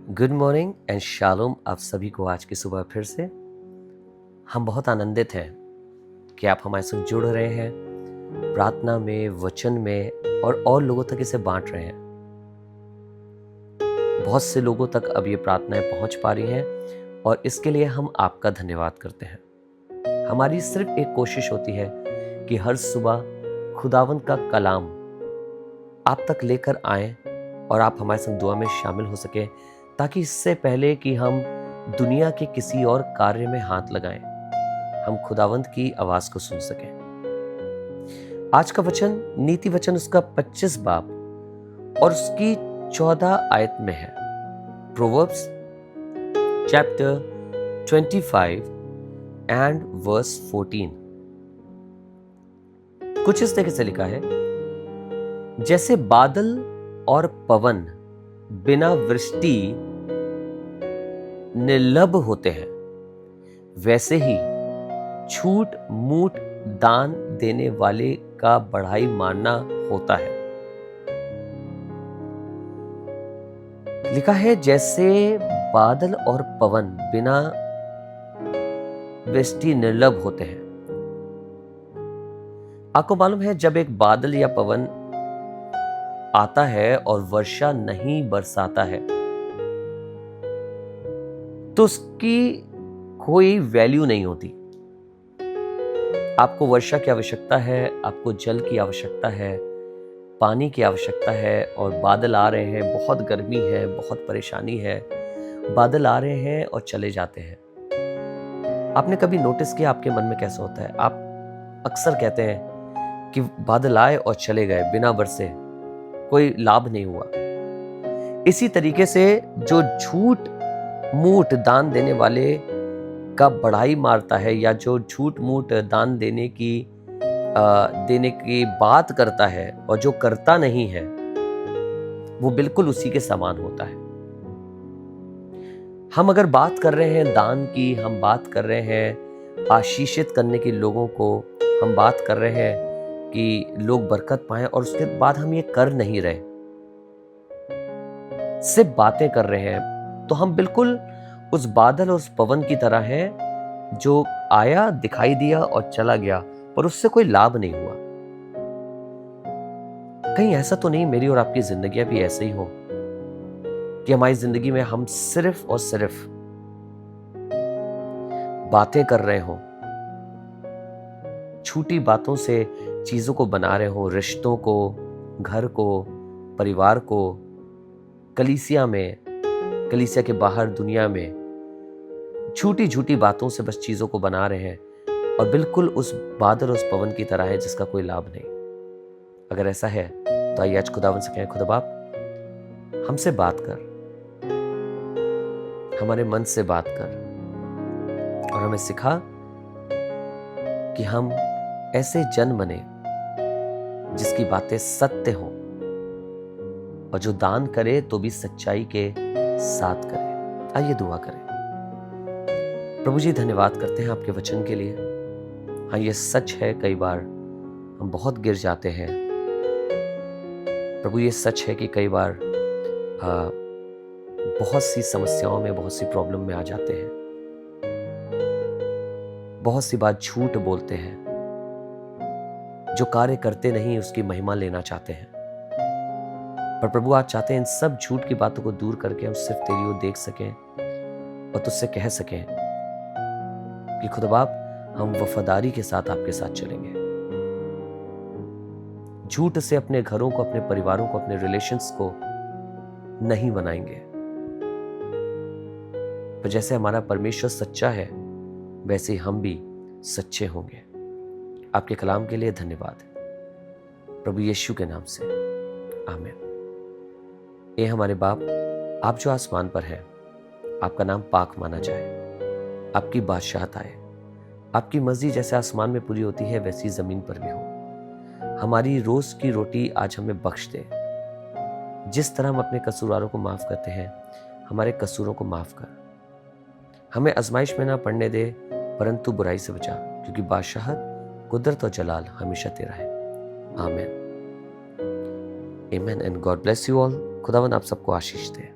Good morning and shalom आप सभी को आज की सुबह फिर से। हम बहुत आनंदित हैं कि आप हमारे साथ जुड़ रहे हैं प्रार्थना में, वचन में और लोगों तक इसे बांट रहे हैं। बहुत से लोगों तक अब ये प्रार्थनाएं पहुंच पा रही हैं और इसके लिए हम आपका धन्यवाद करते हैं। हमारी सिर्फ एक कोशिश होती है कि हर सुबह खुदावंद का कलाम आप तक लेकर आए और आप हमारे संग दुआ में शामिल हो सके, ताकि इससे पहले कि हम दुनिया के किसी और कार्य में हाथ लगाएं, हम खुदावंद की आवाज को सुन सकें। आज का वचन नीति वचन उसका 25 बाब और उसकी 14 आयत में है। Proverbs chapter 25 and verse 14। कुछ इस तरह से लिखा है, जैसे बादल और पवन बिना वृष्टि निर्लभ होते हैं, वैसे ही छूट मूठ दान देने वाले का बढ़ाई मानना होता है। लिखा है, जैसे बादल और पवन बिना वृष्टि निर्लभ होते हैं। आपको मालूम है, जब एक बादल या पवन आता है और वर्षा नहीं बरसाता है तो उसकी कोई वैल्यू नहीं होती। आपको वर्षा की आवश्यकता है, आपको जल की आवश्यकता है, पानी की आवश्यकता है, और बादल आ रहे हैं, बहुत गर्मी है, बहुत परेशानी है, बादल आ रहे हैं और चले जाते हैं। आपने कभी नोटिस किया आपके मन में कैसा होता है? आप अक्सर कहते हैं कि बादल आए और चले गए बिना बरसे, कोई लाभ नहीं हुआ। इसी तरीके से जो झूठ मूठ दान देने वाले का बढ़ाई मारता है, या जो झूठ मूठ दान देने की बात करता है और जो करता नहीं है, वो बिल्कुल उसी के समान होता है। हम अगर बात कर रहे हैं दान की, हम बात कर रहे हैं आशीषित करने के लोगों को, हम बात कर रहे हैं कि लोग बरकत पाएं, और उसके बाद हम ये कर नहीं रहे, सिर्फ बातें कर रहे हैं, तो हम बिल्कुल उस बादल और उस पवन की तरह हैं जो आया, दिखाई दिया और चला गया, पर उससे कोई लाभ नहीं हुआ। कहीं ऐसा तो नहीं मेरी और आपकी जिंदगियां भी ऐसे ही हो कि हमारी जिंदगी में हम सिर्फ और सिर्फ बातें कर रहे हो, छोटी बातों से चीजों को बना रहे हो, रिश्तों को, घर को, परिवार को, कलीसिया में, कलीसिया के बाहर दुनिया में छोटी छोटी बातों से बस चीजों को बना रहे हैं, और बिल्कुल उस बादल उस पवन की तरह है जिसका कोई लाभ नहीं। अगर ऐसा है तो आइए आज खुदावन से कहें, खुदा बाप हमसे बात कर, हमारे मन से बात कर, और हमें सिखा कि हम ऐसे जन बने जिसकी बातें सत्य हो, और जो दान करे तो भी सच्चाई के साथ करे। आइए दुआ करें। प्रभु जी, धन्यवाद करते हैं आपके वचन के लिए। हाँ, ये सच है, कई बार हम बहुत गिर जाते हैं। प्रभु, ये सच है कि कई बार बहुत सी समस्याओं में, बहुत सी प्रॉब्लम में आ जाते हैं, बहुत सी बात झूठ बोलते हैं, जो कार्य करते नहीं उसकी महिमा लेना चाहते हैं। पर प्रभु, आज चाहते हैं इन सब झूठ की बातों को दूर करके हम सिर्फ तेरी ओर देख सकें और तुझसे कह सकें कि खुदा बाप, हम वफादारी के साथ आपके साथ चलेंगे। झूठ से अपने घरों को, अपने परिवारों को, अपने रिलेशंस को नहीं बनाएंगे। पर जैसे हमारा परमेश्वर सच्चा है, वैसे ही हम भी सच्चे होंगे। आपके कलाम के लिए धन्यवाद प्रभु यीशु के नाम से, आमीन। ये हमारे बाप, आप जो आसमान पर हैं, आपका नाम पाक माना जाए, आपकी बादशाहत आए, आपकी मर्जी जैसे आसमान में पूरी होती है वैसी जमीन पर भी हो। हमारी रोज की रोटी आज हमें बख्श दे। जिस तरह हम अपने कसूरवारों को माफ करते हैं, हमारे कसूरों को माफ कर। हमें आजमाइश में ना पड़ने दे, परंतु बुराई से बचा, क्योंकि बादशाहत, कुदरत और जलाल हमेशा तेरा है। आमीन। Amen and God bless you all. खुदावन आप सबको आशीष दे।